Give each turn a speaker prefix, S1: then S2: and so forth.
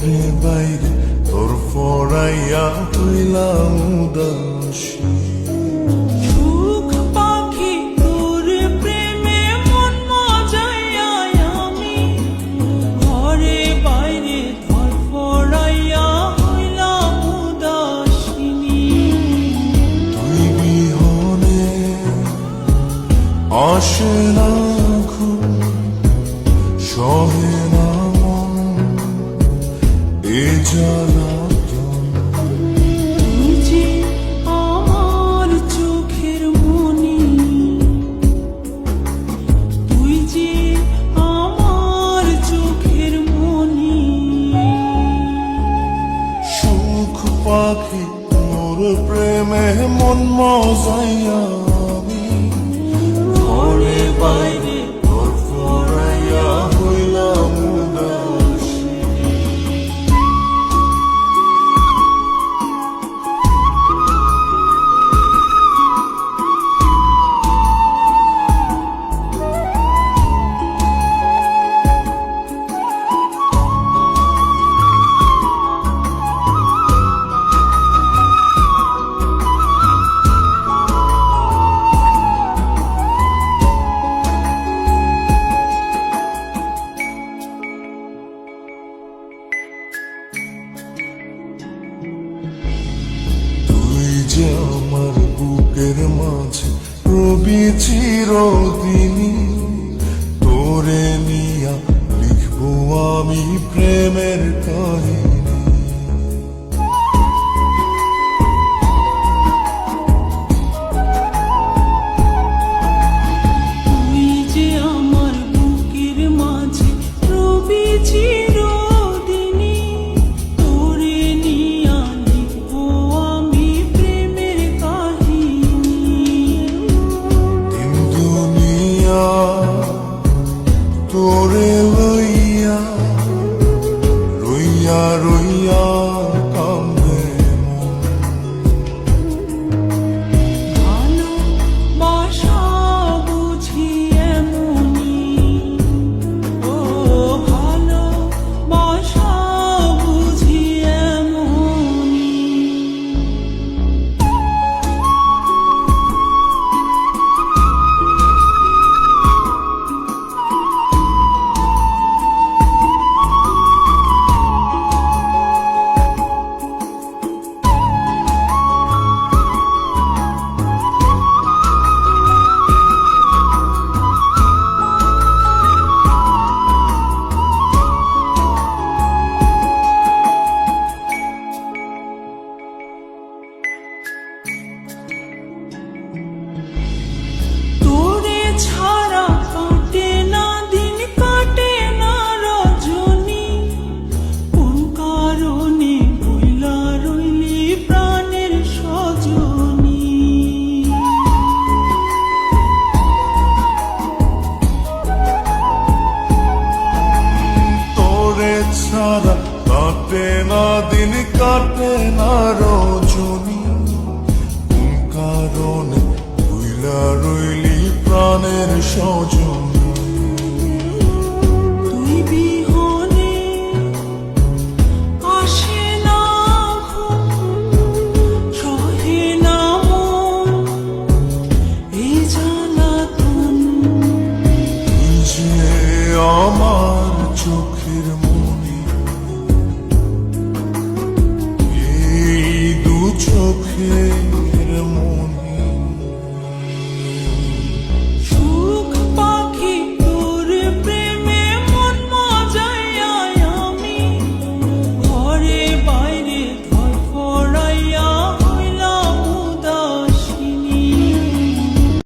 S1: ঘরে বাইরে তোর ফরাইয়া হইলাম উদাসী।
S2: সুখ পাখি তোর প্রেমে মন মজাইয়া আমি ঘরে বাইরে ধরফরাইয়া হইলাম উদাসিনী।
S1: তুই বিহনে আসে না ঘুম, সহে না মন এ জ্বালাতন।
S2: তুই যে আমার চোখের মনি, তুই যে আমার চোখের মনি।
S1: সুখ পাখি তোর প্রেমে মন মজাইয়া আমি ঘরে বাইরে তোর ফরাইয়া হইলাম উদাসী। তুই যে আমার বুকের মাঝে রবি চিরদিনই, তোরে নিয়া লিখবো আমি প্রেমের কাহিনী।
S2: তুই যে আমার বুকের মাঝে রবি চিরদিনই, তোরে নিয়া লিখবো আমি প্রেমের কাহিনী।
S1: দিন দুনিয়া তোরে লইয়া রইয়া রইয়া কান্দে মন।
S2: ভালোবাসা বুঝি এমনি, ও ভালোবাসা বুঝি এমনি। তোরে ছাড়া কাটে না দিন, কাটে না রজনী। কোন কারণে বইলা রইলি প্রাণের সজনী।
S1: তোরে ছাড়া কাটে না দিন, কাটে না রজনী। কোন কারণে ভুইলা রইলি প্রাণের সজন।